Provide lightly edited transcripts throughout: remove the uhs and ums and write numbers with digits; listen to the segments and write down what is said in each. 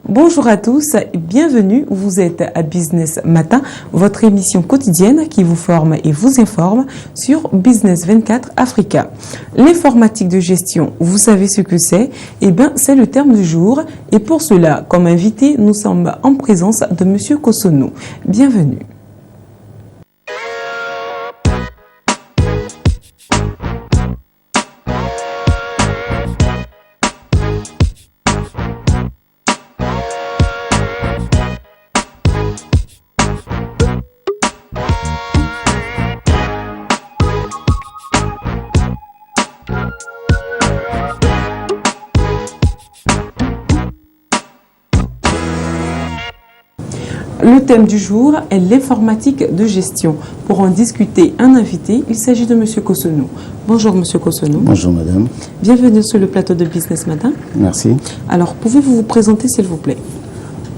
Bonjour à tous et bienvenue. Vous êtes à Business Matin, votre émission quotidienne qui vous forme et vous informe sur Business 24 Africa. L'informatique de gestion, vous savez ce que c'est? Eh bien, c'est le terme du jour. Et pour cela, comme invité, nous sommes en présence de Monsieur Kosonou. Bienvenue. Le thème du jour est l'informatique de gestion. Pour en discuter, un invité, il s'agit de M. Kosonou. Bonjour M. Kosonou. Bonjour madame. Bienvenue sur le plateau de Business Matin. Merci. Alors, pouvez-vous vous présenter s'il vous plaît?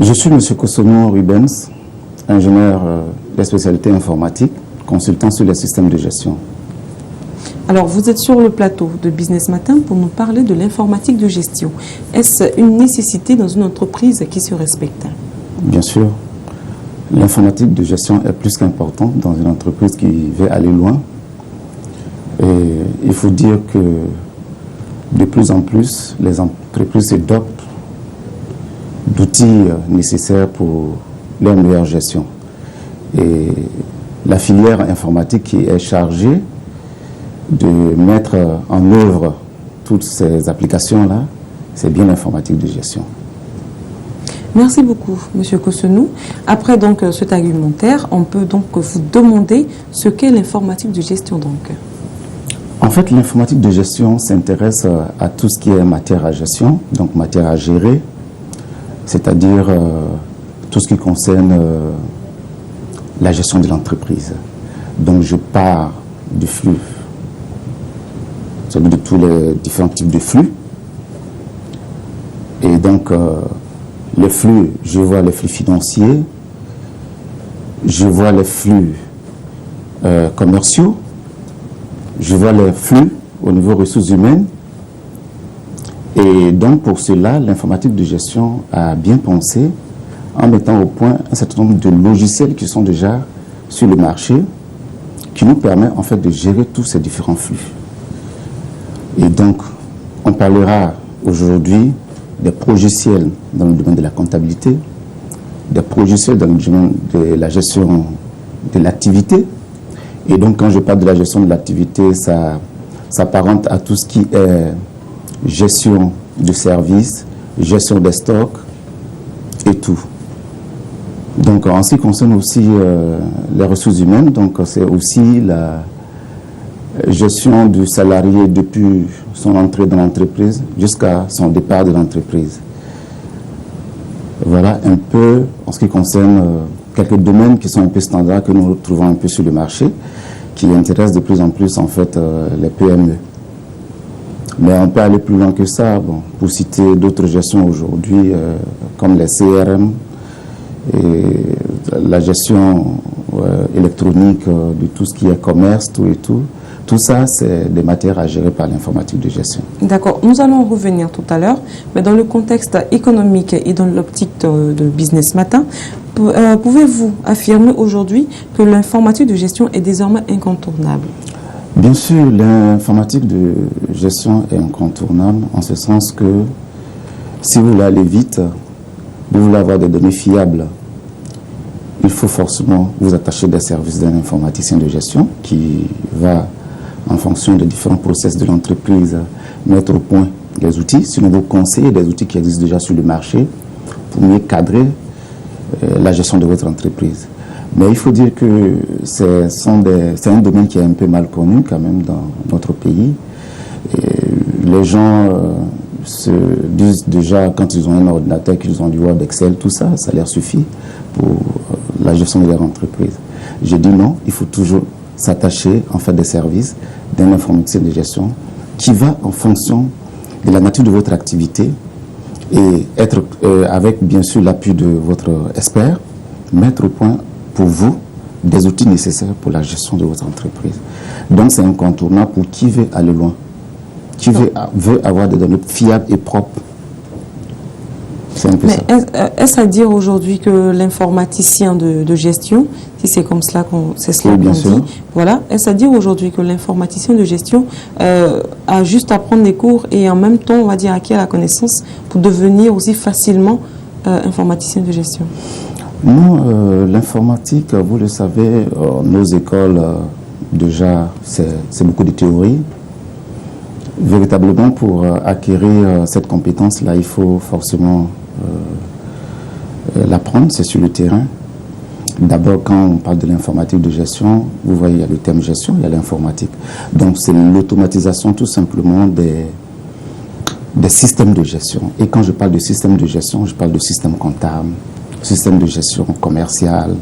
Je suis M. Kosonou Rubens, ingénieur de spécialité informatique, consultant sur les systèmes de gestion. Alors, vous êtes sur le plateau de Business Matin pour nous parler de l'informatique de gestion. Est-ce une nécessité dans une entreprise qui se respecte? Bien sûr. L'informatique de gestion est plus qu'importante dans une entreprise qui veut aller loin. Et il faut dire que de plus en plus, les entreprises se dotent d'outils nécessaires pour leur meilleure gestion. Et la filière informatique qui est chargée de mettre en œuvre toutes ces applications-là, c'est bien l'informatique de gestion. Merci beaucoup, M. Kosonou. Après donc cet argumentaire, on peut donc vous demander ce qu'est l'informatique de gestion donc. En fait, l'informatique de gestion s'intéresse à tout ce qui est matière à gestion, donc matière à gérer, c'est-à-dire tout ce qui concerne la gestion de l'entreprise. Donc je pars du flux, c'est-à-dire de tous les différents types de flux. Et donc les flux, je vois les flux financiers, je vois les flux commerciaux, je vois les flux au niveau ressources humaines. Et donc pour cela, l'informatique de gestion a bien pensé en mettant au point un certain nombre de logiciels qui sont déjà sur le marché, qui nous permet en fait de gérer tous ces différents flux. Et donc, on parlera aujourd'hui des logiciels dans le domaine de la comptabilité, des logiciels dans le domaine de la gestion de l'activité. Et donc, quand je parle de la gestion de l'activité, ça s'apparente à tout ce qui est gestion de services, gestion des stocks et tout. Donc, en ce qui concerne aussi les ressources humaines, donc c'est aussi la gestion du salarié depuis son entrée dans l'entreprise jusqu'à son départ de l'entreprise. Voilà un peu en ce qui concerne quelques domaines qui sont un peu standards que nous retrouvons un peu sur le marché, qui intéressent de plus en plus en fait les PME. Mais on peut aller plus loin que ça. Bon, pour citer d'autres gestions aujourd'hui, comme les CRM et la gestion électronique de tout ce qui est commerce, tout et tout. Tout ça, c'est des matières à gérer par l'informatique de gestion. D'accord, nous allons revenir tout à l'heure, mais dans le contexte économique et dans l'optique de Business Matin, pouvez-vous affirmer aujourd'hui que l'informatique de gestion est désormais incontournable? Bien sûr, l'informatique de gestion est incontournable en ce sens que si vous voulez aller vite, vous voulez avoir des données fiables, il faut forcément vous attacher des services d'un informaticien de gestion qui va, en fonction des différents process de l'entreprise, mettre au point les outils, sinon vous conseillez des outils qui existent déjà sur le marché pour mieux cadrer la gestion de votre entreprise. Mais il faut dire que c'est un domaine qui est un peu mal connu quand même dans notre pays. Et les gens se disent déjà quand ils ont un ordinateur, qu'ils ont du Word, Excel, tout ça, ça leur suffit pour la gestion de leur entreprise. Je dis non, il faut toujours s'attacher en fait des services d'un informaticien de gestion qui va en fonction de la nature de votre activité et être avec bien sûr l'appui de votre expert, mettre au point pour vous des outils nécessaires pour la gestion de votre entreprise. Donc c'est incontournable pour qui veut aller loin, qui veut avoir des données fiables et propres. C'est un peu ça. Est-ce à dire aujourd'hui que l'informaticien de gestion, si c'est comme cela qu'on dit, voilà, est-ce à dire aujourd'hui que l'informaticien de gestion a juste à prendre des cours et en même temps, on va dire, acquérir la connaissance pour devenir aussi facilement informaticien de gestion? Non, l'informatique, vous le savez, nos écoles, déjà, c'est beaucoup de théorie. Véritablement, pour acquérir cette compétence-là, il faut forcément l'apprendre, c'est sur le terrain. D'abord, quand on parle de l'informatique de gestion, vous voyez, il y a le terme gestion, il y a l'informatique. Donc, c'est l'automatisation tout simplement des systèmes de gestion. Et quand je parle de système de gestion, je parle de système comptable, système de gestion commerciale,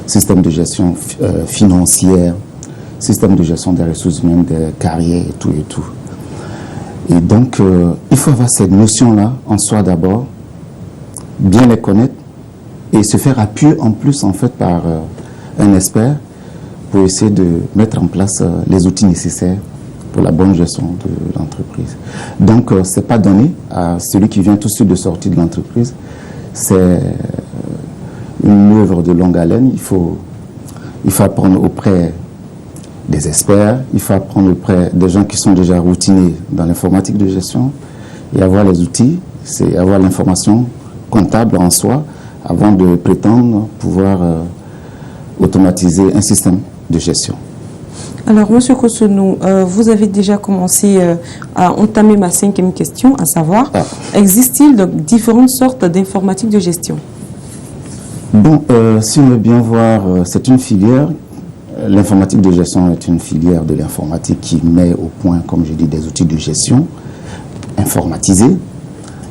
système de gestion financière, système de gestion des ressources humaines, des carrières et tout et tout. Et donc, il faut avoir cette notion-là en soi d'abord, bien les connaître et se faire appuyer en plus en fait par un expert pour essayer de mettre en place les outils nécessaires pour la bonne gestion de l'entreprise. Donc, ce n'est pas donné à celui qui vient tout de suite de sortir de l'entreprise. C'est une œuvre de longue haleine. Il faut apprendre auprès des experts, il faut apprendre auprès des gens qui sont déjà routinés dans l'informatique de gestion et avoir les outils, c'est avoir l'information comptable en soi avant de prétendre pouvoir automatiser un système de gestion. Alors, M. Kosonou, vous avez déjà commencé à entamer ma 5e question, à savoir, existe-t-il donc différentes sortes d'informatique de gestion? Bon, si on veut bien voir, c'est une filière. L'informatique de gestion est une filière de l'informatique qui met au point, comme je dis, des outils de gestion informatisés.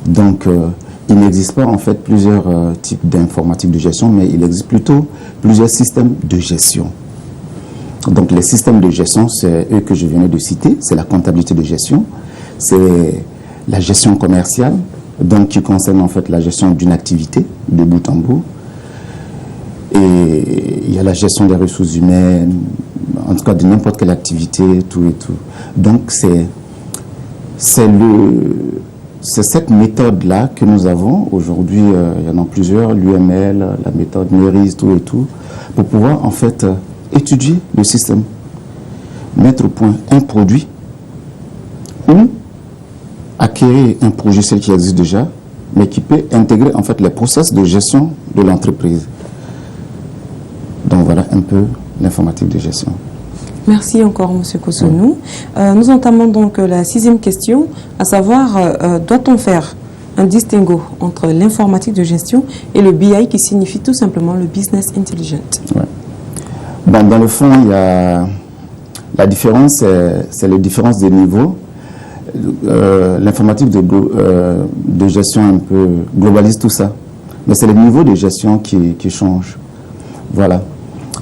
Donc, il n'existe pas en fait plusieurs types d'informatique de gestion, mais il existe plutôt plusieurs systèmes de gestion. Donc, les systèmes de gestion, c'est eux que je venais de citer, c'est la comptabilité de gestion, c'est la gestion commerciale, donc qui concerne en fait la gestion d'une activité de bout en bout. Et il y a la gestion des ressources humaines, en tout cas de n'importe quelle activité, tout et tout. Donc c'est cette méthode-là que nous avons. Aujourd'hui, il y en a plusieurs, l'UML, la méthode MERIS, tout et tout, pour pouvoir en fait étudier le système, mettre au point un produit ou acquérir un projet qui existe déjà, mais qui peut intégrer en fait les process de gestion de l'entreprise. Donc voilà un peu l'informatique de gestion. Merci encore, M. Kosonou. Nous entamons donc la 6e question, à savoir, doit-on faire un distinguo entre l'informatique de gestion et le BI qui signifie tout simplement le Business Intelligent? Ouais. Bon, dans le fond, il y a la différence, c'est les différences de niveau. L'informatique de gestion un peu globalise tout ça, mais c'est le niveau de gestion qui change. Voilà.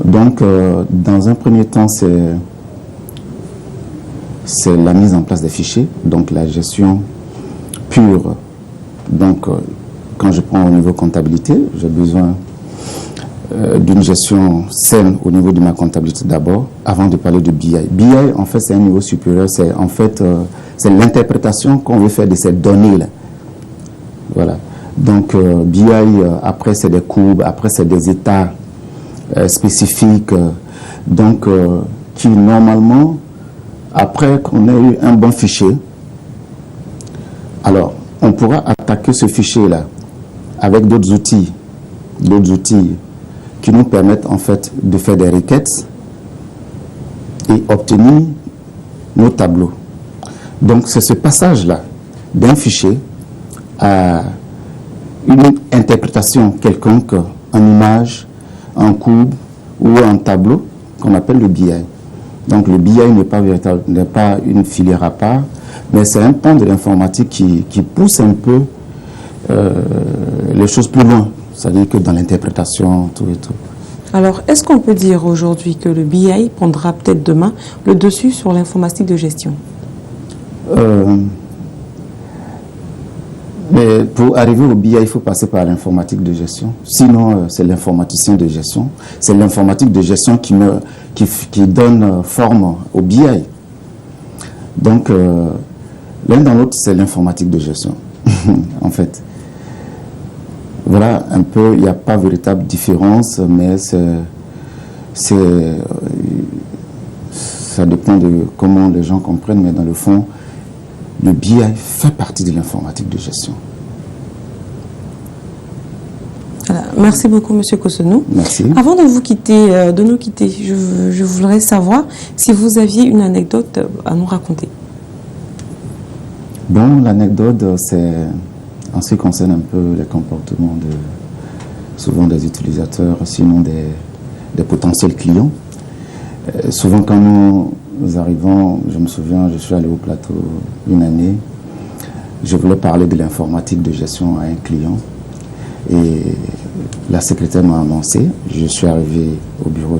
Donc, dans un premier temps, c'est la mise en place des fichiers, donc la gestion pure. Donc, quand je prends au niveau comptabilité, j'ai besoin d'une gestion saine au niveau de ma comptabilité d'abord, avant de parler de BI. BI, en fait, c'est un niveau supérieur, c'est en fait c'est l'interprétation qu'on veut faire de ces données-là. Voilà. Donc, BI, après, c'est des courbes, après, c'est des états spécifiques, donc qui normalement, après qu'on ait eu un bon fichier, alors on pourra attaquer ce fichier-là avec d'autres outils qui nous permettent en fait de faire des requêtes et obtenir nos tableaux. Donc c'est ce passage-là d'un fichier à une interprétation quelconque en image, en courbe ou en tableau qu'on appelle le BI. Donc le BI n'est pas une filière à part, mais c'est un pan de l'informatique qui pousse un peu les choses plus loin, c'est-à-dire que dans l'interprétation, tout et tout. Alors, est-ce qu'on peut dire aujourd'hui que le BI prendra peut-être demain le dessus sur l'informatique de gestion? Mais pour arriver au BI, il faut passer par l'informatique de gestion. Sinon, c'est l'informaticien de gestion. C'est l'informatique de gestion qui donne forme au BI. Donc, l'un dans l'autre, c'est l'informatique de gestion, en fait. Voilà, un peu, il n'y a pas véritable différence, mais ça dépend de comment les gens comprennent, mais dans le fond, le BI fait partie de l'informatique de gestion. Voilà. Merci beaucoup, Monsieur Cossonnou. Merci. Avant de nous quitter, je voudrais savoir si vous aviez une anecdote à nous raconter. Bon, l'anecdote, c'est en ce qui concerne un peu les comportements souvent des utilisateurs, sinon des potentiels clients. Souvent, quand nous arrivons, je me souviens, je suis allé au plateau une année, je voulais parler de l'informatique de gestion à un client. Et la secrétaire m'a annoncé, je suis arrivé au bureau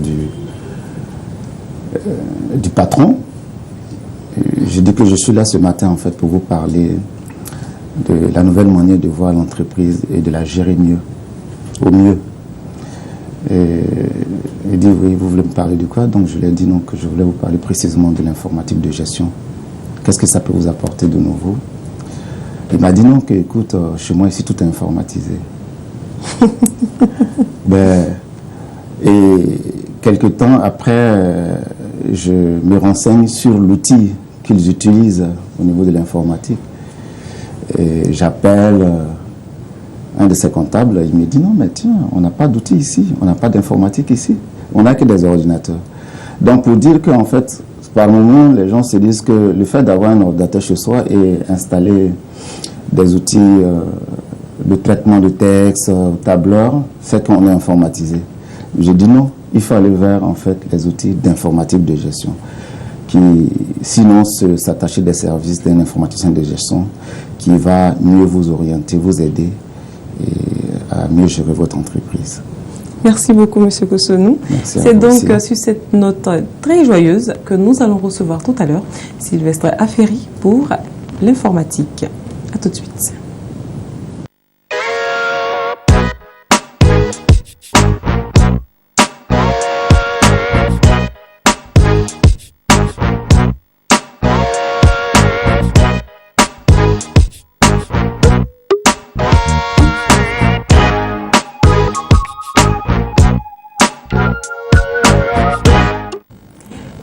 du patron. Je dis que je suis là ce matin en fait pour vous parler de la nouvelle manière de voir l'entreprise et de la gérer mieux, au mieux. Et il dit oui, vous voulez me parler de quoi? Donc je lui ai dit non, que je voulais vous parler précisément de l'informatique de gestion. Qu'est-ce que ça peut vous apporter de nouveau? Il m'a dit non, que écoute, chez moi ici tout est informatisé. Et quelque temps après, je me renseigne sur l'outil qu'ils utilisent au niveau de l'informatique. Et j'appelle un de ses comptables, il me dit non mais tiens, on n'a pas d'outils ici, on n'a pas d'informatique ici, on n'a que des ordinateurs. Donc pour dire qu'en fait, par moment, les gens se disent que le fait d'avoir un ordinateur chez soi et installer des outils de traitement de texte, tableur, fait qu'on est informatisé. Je dis non, il faut aller vers en fait les outils d'informatique de gestion qui, sinon, s'attacher des services d'un informaticien de gestion qui va mieux vous orienter, vous aider et à mieux gérer votre entreprise. Merci beaucoup, M. Cossonnou. C'est donc sur cette note très joyeuse que nous allons recevoir tout à l'heure Sylvestre Affery pour l'informatique. À tout de suite.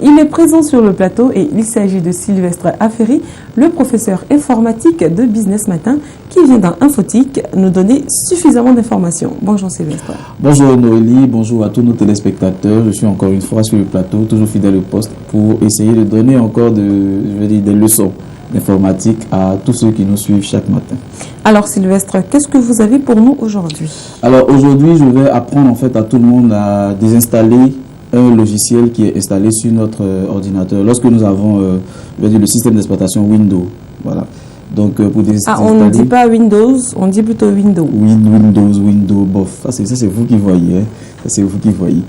Il est présent sur le plateau et il s'agit de Sylvestre Affery, le professeur informatique de Business Matin, qui vient dans Infotique nous donner suffisamment d'informations. Bonjour Sylvestre. Bonjour Noélie, bonjour à tous nos téléspectateurs. Je suis encore une fois sur le plateau, toujours fidèle au poste, pour essayer de donner encore des leçons d'informatique à tous ceux qui nous suivent chaque matin. Alors Sylvestre, qu'est-ce que vous avez pour nous aujourd'hui? Alors aujourd'hui, je vais apprendre en fait à tout le monde à désinstaller un logiciel qui est installé sur notre ordinateur. Lorsque nous avons le système d'exploitation Windows, voilà. Donc pour désinstaller. On ne dit pas Windows, on dit plutôt Windows. Windows, bof. Ça c'est vous qui voyez. Hein. C'est vous qui voyez.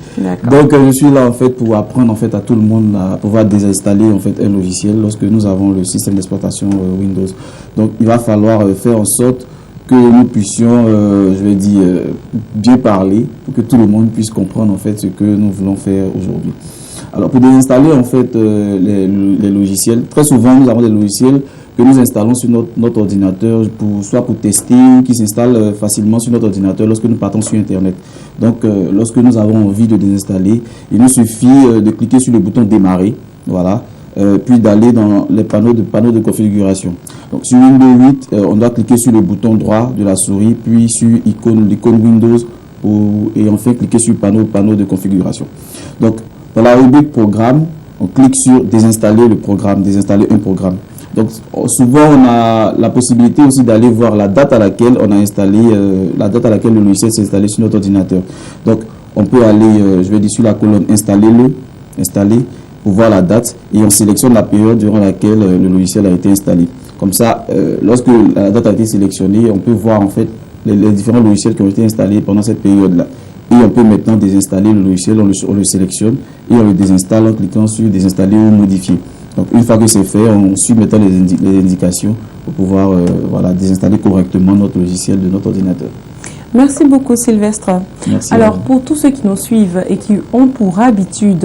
Donc je suis là en fait pour apprendre en fait à tout le monde à pouvoir désinstaller en fait un logiciel lorsque nous avons le système d'exploitation Windows. Donc il va falloir faire en sorte que nous puissions, bien parler pour que tout le monde puisse comprendre en fait ce que nous voulons faire aujourd'hui. Alors pour désinstaller en fait les logiciels, très souvent nous avons des logiciels que nous installons sur notre ordinateur, soit pour tester ou qui s'installent facilement sur notre ordinateur lorsque nous partons sur Internet. Donc lorsque nous avons envie de désinstaller, il nous suffit de cliquer sur le bouton démarrer, voilà. Puis d'aller dans les panneaux de configuration. Donc sur Windows 8, on doit cliquer sur le bouton droit de la souris, puis sur l'icône Windows et enfin cliquer sur le panneau de configuration. Donc dans la rubrique programme, on clique sur désinstaller le programme, désinstaller un programme. Donc souvent on a la possibilité aussi d'aller voir la date à laquelle on a installé, la date à laquelle le logiciel s'est installé sur notre ordinateur. Donc on peut aller, sur la colonne installer, pour voir la date et on sélectionne la période durant laquelle le logiciel a été installé. Comme ça, lorsque la date a été sélectionnée, on peut voir en fait les différents logiciels qui ont été installés pendant cette période-là. Et on peut maintenant désinstaller le logiciel, on le sélectionne et on le désinstalle en cliquant sur désinstaller ou modifier. Donc une fois que c'est fait, on suit maintenant les indications pour pouvoir désinstaller correctement notre logiciel de notre ordinateur. Merci beaucoup Sylvestre. Merci. Alors pour tous ceux qui nous suivent et qui ont pour habitude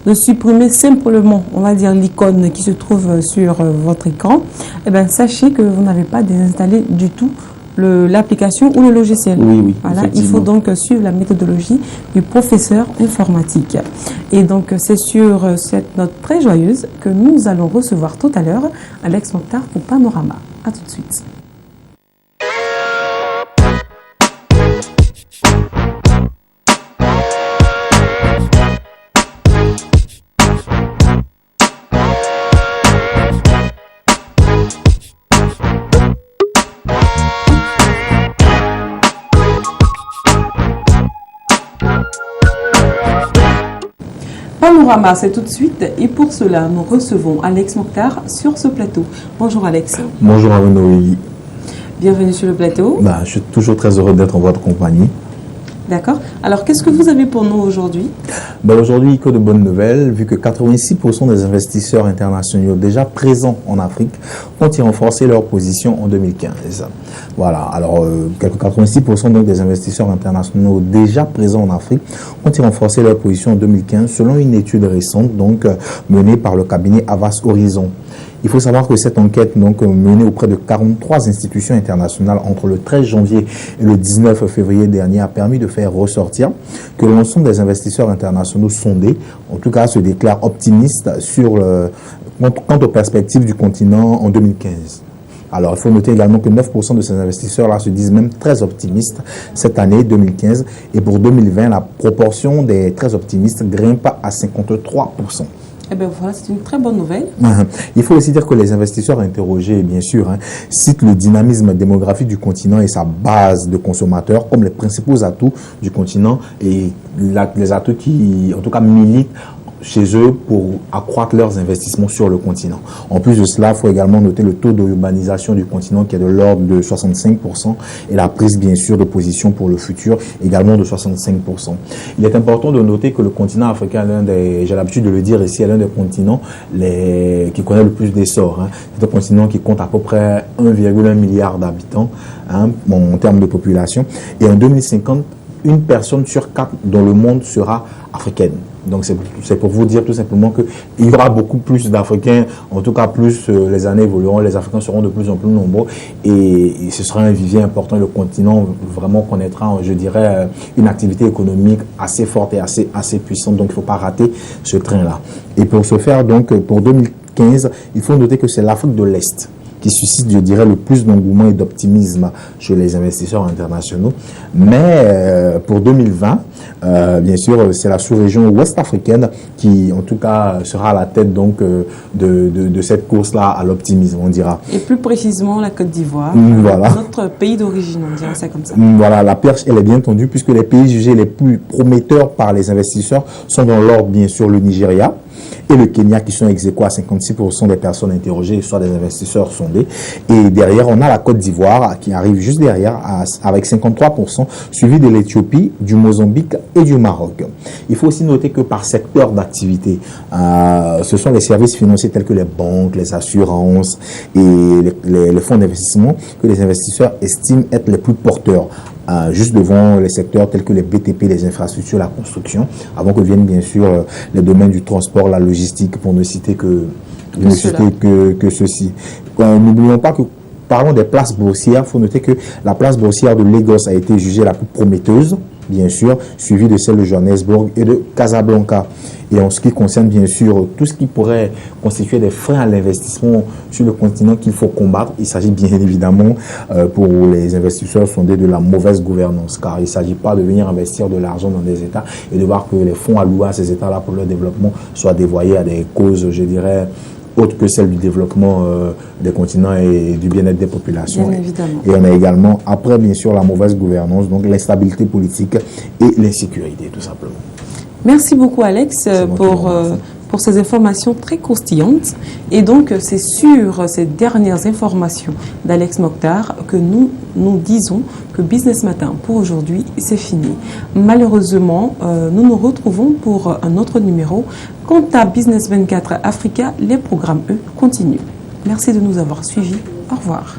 de supprimer simplement, on va dire, l'icône qui se trouve sur votre écran, eh bien, sachez que vous n'avez pas désinstallé du tout l'application ou le logiciel. Oui, voilà, il faut donc suivre la méthodologie du professeur informatique. Et donc, c'est sur cette note très joyeuse que nous allons recevoir tout à l'heure Alex Mokhtar pour Panorama. À tout de suite. Panorama, c'est tout de suite et pour cela, nous recevons Alex Mokhtar sur ce plateau. Bonjour Alex. Bonjour Arunoï. Bienvenue sur le plateau. Je suis toujours très heureux d'être en votre compagnie. D'accord. Alors, qu'est-ce que vous avez pour nous aujourd'hui? Aujourd'hui, que de bonnes nouvelles, vu que 86% des investisseurs internationaux déjà présents en Afrique ont renforcé leur position en 2015. Voilà, alors 86% donc des investisseurs internationaux déjà présents en Afrique ont renforcé leur position en 2015 selon une étude récente donc menée par le cabinet Havas Horizon. Il faut savoir que cette enquête donc menée auprès de 43 institutions internationales entre le 13 janvier et le 19 février dernier a permis de faire ressortir que l'ensemble des investisseurs internationaux sondés, en tout cas, se déclarent optimistes quant aux perspectives du continent en 2015. Alors, il faut noter également que 9% de ces investisseurs-là se disent même très optimistes cette année 2015. Et pour 2020, la proportion des très optimistes grimpe à 53%. Eh bien voilà, c'est une très bonne nouvelle. Il faut aussi dire que les investisseurs interrogés, bien sûr, citent le dynamisme démographique du continent et sa base de consommateurs comme les principaux atouts du continent et les atouts qui, en tout cas, militent chez eux pour accroître leurs investissements sur le continent. En plus de cela, il faut également noter le taux d'urbanisation du continent qui est de l'ordre de 65% et la prise bien sûr de position pour le futur également de 65%. Il est important de noter que le continent africain, j'ai l'habitude de le dire ici, est l'un des continents qui connaît le plus d'essor. C'est un continent qui compte à peu près 1,1 milliard d'habitants en termes de population. Et en 2050, une personne sur 4 dans le monde sera africaine. Donc c'est pour vous dire tout simplement qu'il y aura beaucoup plus d'Africains, en tout cas plus les années évolueront, les Africains seront de plus en plus nombreux et ce sera un vivier important. Le continent vraiment connaîtra, je dirais, une activité économique assez forte et assez puissante. Donc il ne faut pas rater ce train-là. Et pour ce faire, donc pour 2015, il faut noter que c'est l'Afrique de l'Est qui suscite, je dirais, le plus d'engouement et d'optimisme chez les investisseurs internationaux. Mais pour 2020, bien sûr, c'est la sous-région ouest africaine qui, en tout cas, sera à la tête donc de cette course-là à l'optimisme, on dira. Et plus précisément, la Côte d'Ivoire, voilà. Notre pays d'origine, on dirait ça comme ça. Voilà, la perche, elle est bien tendue puisque les pays jugés les plus prometteurs par les investisseurs sont dans l'ordre, bien sûr, le Nigeria et le Kenya qui sont ex-aequo à 56% des personnes interrogées, soit des investisseurs sondés. Et derrière, on a la Côte d'Ivoire qui arrive juste derrière avec 53%, suivi de l'Éthiopie, du Mozambique et du Maroc. Il faut aussi noter que par secteur d'activité, ce sont les services financiers tels que les banques, les assurances et les fonds d'investissement que les investisseurs estiment être les plus porteurs. Juste devant les secteurs tels que les BTP, les infrastructures, la construction, avant que viennent bien sûr les domaines du transport, la logistique, pour ne citer que ceci. N'oublions pas que, parlons des places boursières, il faut noter que la place boursière de Lagos a été jugée la plus prometteuse, bien sûr, suivie de celle de Johannesburg et de Casablanca. Et en ce qui concerne bien sûr tout ce qui pourrait constituer des freins à l'investissement sur le continent qu'il faut combattre, il s'agit bien évidemment pour les investisseurs sondés de la mauvaise gouvernance, car il ne s'agit pas de venir investir de l'argent dans des États et de voir que les fonds alloués à ces États-là pour leur développement soient dévoyés à des causes, je dirais, autre que celle du développement des continents et du bien-être des populations. Bien évidemment. Et on a également, après bien sûr la mauvaise gouvernance, donc l'instabilité politique et l'insécurité tout simplement. Merci beaucoup Alex pour ces informations très croustillantes. Et donc c'est sur ces dernières informations d'Alex Mokhtar que nous disons que Business Matin pour aujourd'hui c'est fini. Malheureusement, nous nous retrouvons pour un autre numéro. Quant à Business 24 Africa, les programmes eux continuent. Merci de nous avoir suivis. Au revoir.